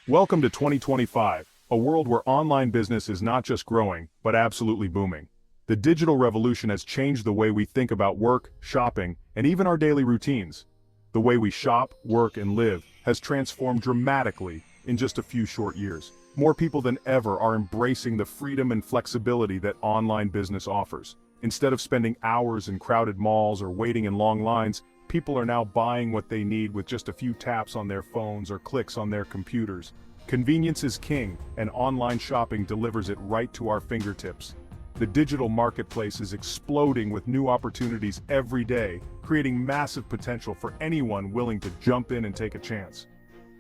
Welcome to 2025, a world where online business is not just growing, but absolutely booming. The digital revolution has changed the way we think about work, shopping, and even our daily routines. The way we shop, work, and live has transformed dramatically in just a few short years. More people than ever are embracing the freedom and flexibility that online business offers. Instead of spending hours in crowded malls or waiting in long lines, people are now buying what they need with just a few taps on their phones or clicks on their computers. Convenience is king, and online shopping delivers it right to our fingertips. The digital marketplace is exploding with new opportunities every day, creating massive potential for anyone willing to jump in and take a chance.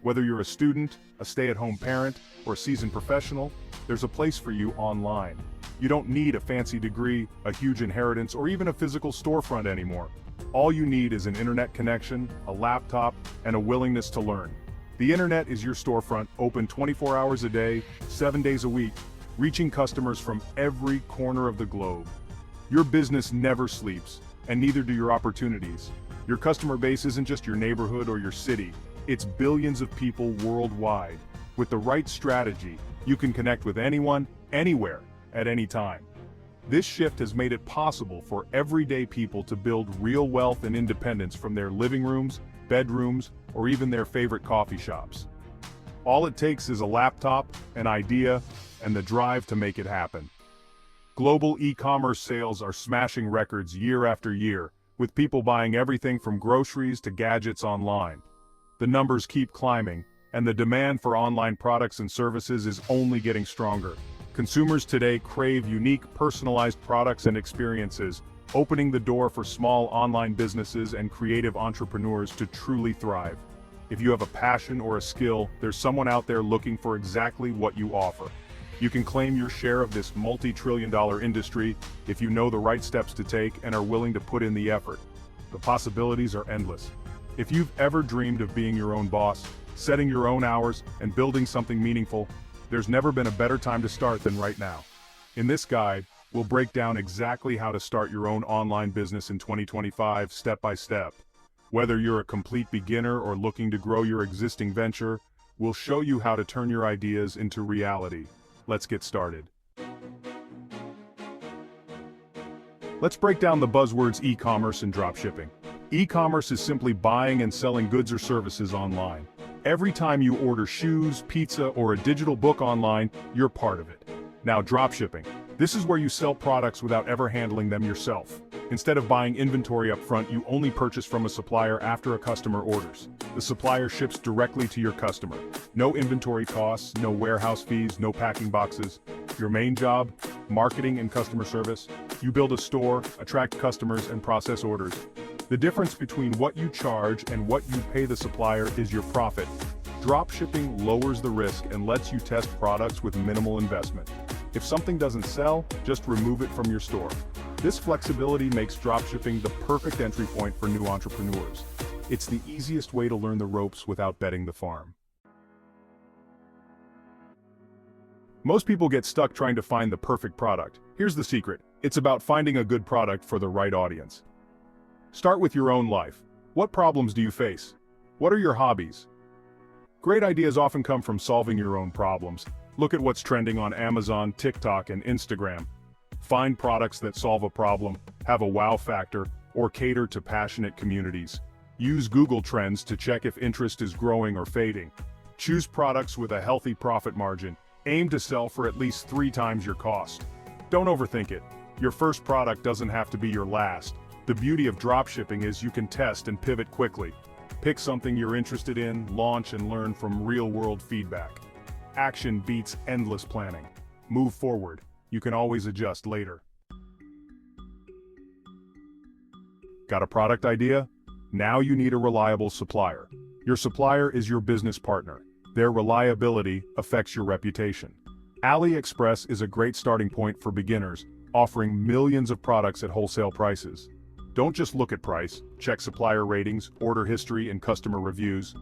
Whether you're a student, a stay-at-home parent, or a seasoned professional, there's a place for you online. You don't need a fancy degree, a huge inheritance, or even a physical storefront anymore. All you need is an internet connection, a laptop, and a willingness to learn. The internet is your storefront, open 24 hours a day, 7 days a week, reaching customers from every corner of the globe. Your business never sleeps, and neither do your opportunities. Your customer base isn't just your neighborhood or your city, it's billions of people worldwide. With the right strategy, you can connect with anyone, anywhere, at any time. This shift has made it possible for everyday people to build real wealth and independence from their living rooms, bedrooms, or even their favorite coffee shops. All it takes is a laptop, an idea, and the drive to make it happen. Global e-commerce sales are smashing records year after year, with people buying everything from groceries to gadgets online. The numbers keep climbing, and the demand for online products and services is only getting stronger. Consumers today crave unique, personalized products and experiences, opening the door for small online businesses and creative entrepreneurs to truly thrive. If you have a passion or a skill, there's someone out there looking for exactly what you offer. You can claim your share of this multi-trillion-dollar industry if you know the right steps to take and are willing to put in the effort. The possibilities are endless. If you've ever dreamed of being your own boss, setting your own hours, and building something meaningful, there's never been a better time to start than right now. In this guide, we'll break down exactly how to start your own online business in 2025 step by step. Whether you're a complete beginner or looking to grow your existing venture, we'll show you how to turn your ideas into reality. Let's get started. Let's break down the buzzwords e-commerce and dropshipping. E-commerce is simply buying and selling goods or services online. Every time you order shoes, pizza, or a digital book online, you're part of it. Now, dropshipping. This is where you sell products without ever handling them yourself. Instead of buying inventory up front, you only purchase from a supplier after a customer orders. The supplier ships directly to your customer. No inventory costs, no warehouse fees, no packing boxes. Your main job? Marketing and customer service. You build a store, attract customers, and process orders. The difference between what you charge and what you pay the supplier is your profit. Dropshipping lowers the risk and lets you test products with minimal investment. If something doesn't sell, just remove it from your store. This flexibility makes dropshipping the perfect entry point for new entrepreneurs. It's the easiest way to learn the ropes without betting the farm. Most people get stuck trying to find the perfect product. Here's the secret. It's about finding a good product for the right audience. Start with your own life. What problems do you face? What are your hobbies? Great ideas often come from solving your own problems. Look at what's trending on Amazon, TikTok, and Instagram. Find products that solve a problem, have a wow factor, or cater to passionate communities. Use Google Trends to check if interest is growing or fading. Choose products with a healthy profit margin. Aim to sell for at least 3 times your cost. Don't overthink it. Your first product doesn't have to be your last. The beauty of dropshipping is you can test and pivot quickly. Pick something you're interested in, launch, and learn from real-world feedback. Action beats endless planning. Move forward. You can always adjust later. Got a product idea? Now you need a reliable supplier. Your supplier is your business partner. Their reliability affects your reputation. AliExpress is a great starting point for beginners, offering millions of products at wholesale prices. Don't just look at price, check supplier ratings, order history, and customer reviews.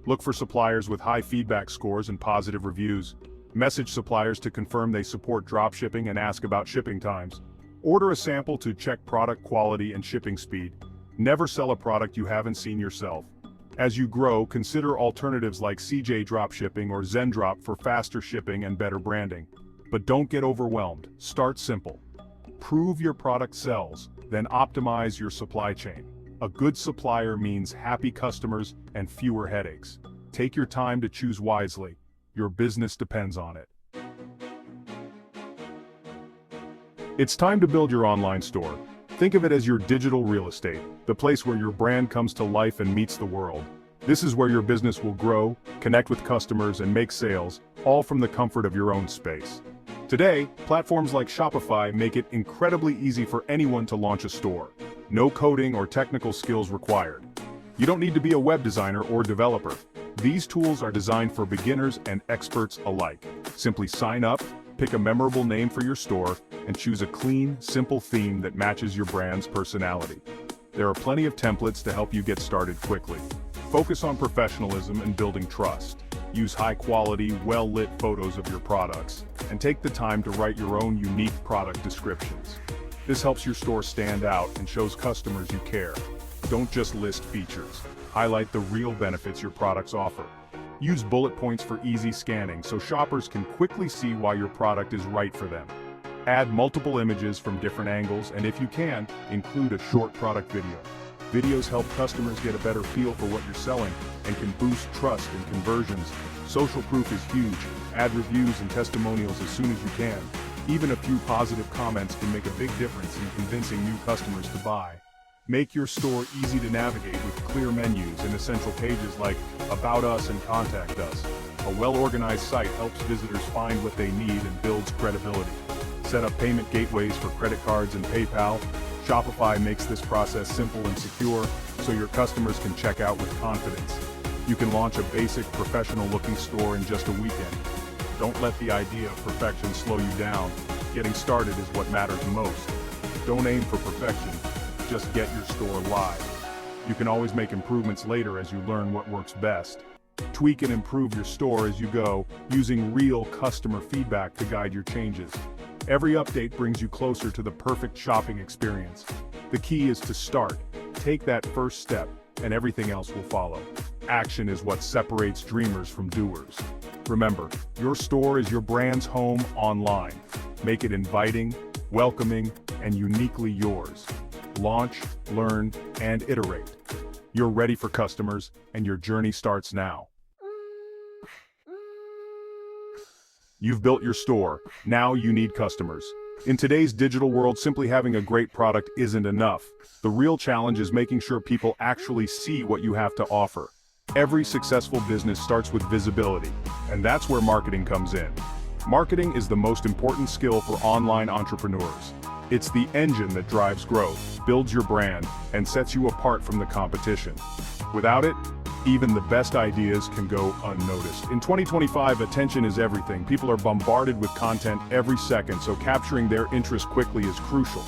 Look for suppliers with high feedback scores and positive reviews. Message suppliers to confirm they support dropshipping and ask about shipping times. Order a sample to check product quality and shipping speed. Never sell a product you haven't seen yourself. As you grow, consider alternatives like CJ Dropshipping or Zendrop for faster shipping and better branding. But don't get overwhelmed. Start simple. Prove your product sells, then optimize your supply chain. A good supplier means happy customers and fewer headaches. Take your time to choose wisely. Your business depends on it. It's time to build your online store. Think of it as your digital real estate, the place where your brand comes to life and meets the world. This is where your business will grow, connect with customers, and make sales, all from the comfort of your own space. Today, platforms like Shopify make it incredibly easy for anyone to launch a store. No coding or technical skills required. You don't need to be a web designer or developer. These tools are designed for beginners and experts alike. Simply sign up, pick a memorable name for your store, and choose a clean, simple theme that matches your brand's personality. There are plenty of templates to help you get started quickly. Focus on professionalism and building trust. Use high-quality, well-lit photos of your products, and take the time to write your own unique product descriptions. This helps your store stand out and shows customers you care. Don't just list features. Highlight the real benefits your products offer. Use bullet points for easy scanning so shoppers can quickly see why your product is right for them. Add multiple images from different angles, and if you can, include a short product video. Videos help customers get a better feel for what you're selling and can boost trust and conversions. Social proof is huge. Add reviews and testimonials as soon as you can. Even a few positive comments can make a big difference in convincing new customers to buy. Make your store easy to navigate with clear menus and essential pages like About Us and Contact Us. A well-organized site helps visitors find what they need and builds credibility. Set up payment gateways for credit cards and PayPal. Shopify makes this process simple and secure so your customers can check out with confidence. You can launch a basic, professional-looking store in just a weekend. Don't let the idea of perfection slow you down. Getting started is what matters most. Don't aim for perfection, just get your store live. You can always make improvements later as you learn what works best. Tweak and improve your store as you go, using real customer feedback to guide your changes. Every update brings you closer to the perfect shopping experience. The key is to start. Take that first step, and everything else will follow. Action is what separates dreamers from doers. Remember, your store is your brand's home online. Make it inviting, welcoming, and uniquely yours. Launch, learn, and iterate. You're ready for customers, and your journey starts now. You've built your store. Now you need customers. In today's digital world, simply having a great product isn't enough. The real challenge is making sure people actually see what you have to offer. Every successful business starts with visibility, and that's where marketing comes in. Marketing is the most important skill for online entrepreneurs. It's the engine that drives growth, builds your brand, and sets you apart from the competition. Without it, even the best ideas can go unnoticed. In 2025, attention is everything. People are bombarded with content every second, so capturing their interest quickly is crucial.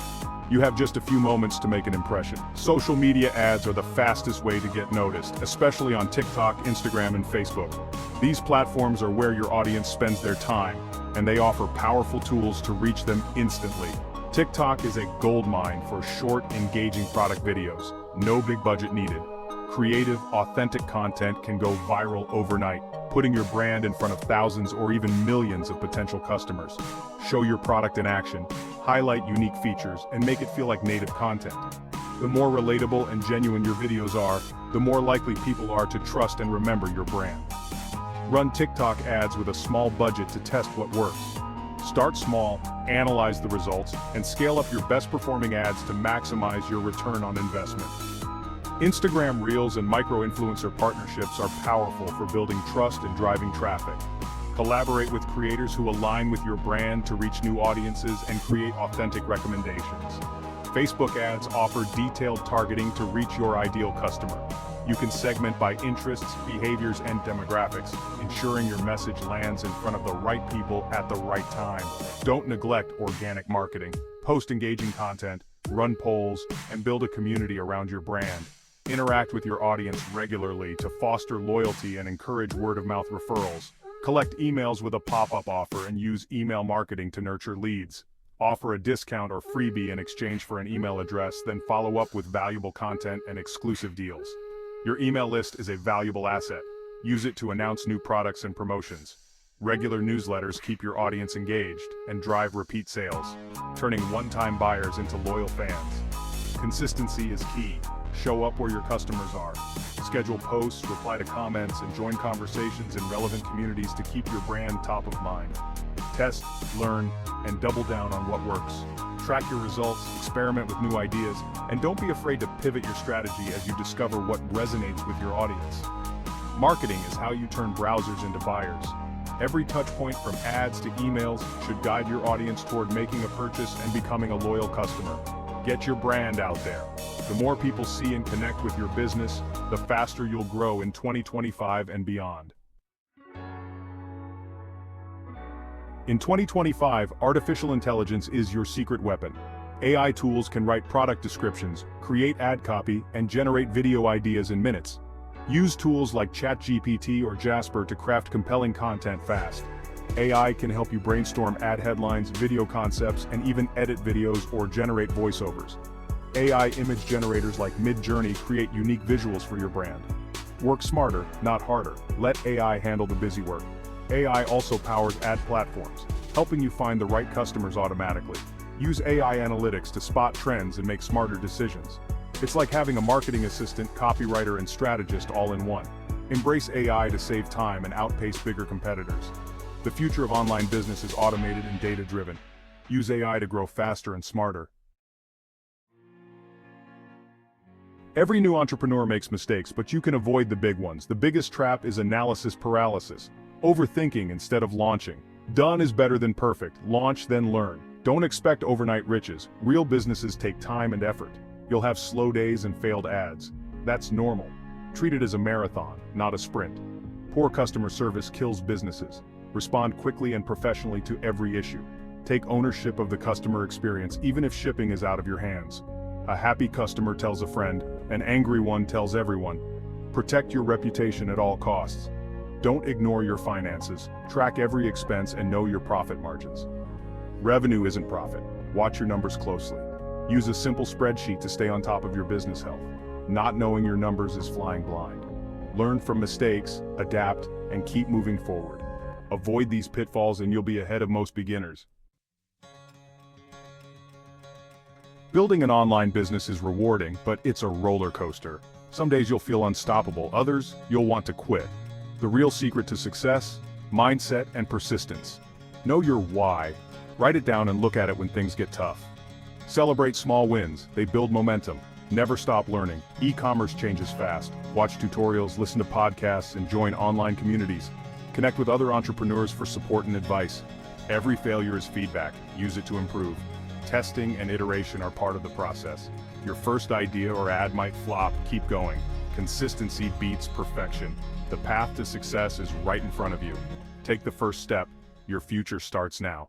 You have just a few moments to make an impression. Social media ads are the fastest way to get noticed, especially on TikTok, Instagram, and Facebook. These platforms are where your audience spends their time, and they offer powerful tools to reach them instantly. TikTok is a goldmine for short, engaging product videos. No big budget needed. Creative, authentic content can go viral overnight, putting your brand in front of thousands or even millions of potential customers. Show your product in action, highlight unique features, and make it feel like native content. The more relatable and genuine your videos are, the more likely people are to trust and remember your brand. Run TikTok ads with a small budget to test what works. Start small, analyze the results, and scale up your best performing ads to maximize your return on investment. Instagram Reels and micro-influencer partnerships are powerful for building trust and driving traffic. Collaborate with creators who align with your brand to reach new audiences and create authentic recommendations. Facebook ads offer detailed targeting to reach your ideal customer. You can segment by interests, behaviors, and demographics, ensuring your message lands in front of the right people at the right time. Don't neglect organic marketing. Post engaging content, run polls, and build a community around your brand. Interact with your audience regularly to foster loyalty and encourage word-of-mouth referrals. Collect emails with a pop-up offer and use email marketing to nurture leads. Offer a discount or freebie in exchange for an email address, then follow up with valuable content and exclusive deals. Your email list is a valuable asset. Use it to announce new products and promotions. Regular newsletters keep your audience engaged and drive repeat sales, turning one-time buyers into loyal fans. Consistency is key. Show up where your customers are. Schedule posts, reply to comments, and join conversations in relevant communities to keep your brand top of mind. Test, learn, and double down on what works. Track your results, experiment with new ideas, and don't be afraid to pivot your strategy as you discover what resonates with your audience. Marketing is how you turn browsers into buyers. Every touch point from ads to emails should guide your audience toward making a purchase and becoming a loyal customer. Get your brand out there. The more people see and connect with your business, the faster you'll grow in 2025 and beyond. In 2025, artificial intelligence is your secret weapon. AI tools can write product descriptions, create ad copy, and generate video ideas in minutes. Use tools like ChatGPT or Jasper to craft compelling content fast. AI can help you brainstorm ad headlines, video concepts, and even edit videos or generate voiceovers. AI image generators like Midjourney create unique visuals for your brand. Work smarter, not harder. Let AI handle the busy work. AI also powers ad platforms, helping you find the right customers automatically. Use AI analytics to spot trends and make smarter decisions. It's like having a marketing assistant, copywriter, and strategist all in one. Embrace AI to save time and outpace bigger competitors. The future of online business is automated and data-driven. Use AI to grow faster and smarter. Every new entrepreneur makes mistakes, but you can avoid the big ones. The biggest trap is analysis paralysis. Overthinking instead of launching. Done is better than perfect. Launch, then learn. Don't expect overnight riches. Real businesses take time and effort. You'll have slow days and failed ads. That's normal. Treat it as a marathon, not a sprint. Poor customer service kills businesses. Respond quickly and professionally to every issue. Take ownership of the customer experience, even if shipping is out of your hands. A happy customer tells a friend, an angry one tells everyone. Protect your reputation at all costs. Don't ignore your finances. Track every expense and know your profit margins. Revenue isn't profit. Watch your numbers closely. Use a simple spreadsheet to stay on top of your business health. Not knowing your numbers is flying blind. Learn from mistakes, adapt, and keep moving forward. Avoid these pitfalls and you'll be ahead of most beginners. Building an online business is rewarding, but it's a roller coaster. Some days you'll feel unstoppable, others, you'll want to quit. The real secret to success? Mindset and persistence. Know your why. Write it down and look at it when things get tough. Celebrate small wins, they build momentum. Never stop learning. E-commerce changes fast. Watch tutorials, listen to podcasts, and join online communities. Connect with other entrepreneurs for support and advice. Every failure is feedback. Use it to improve. Testing and iteration are part of the process. Your first idea or ad might flop. Keep going. Consistency beats perfection. The path to success is right in front of you. Take the first step. Your future starts now.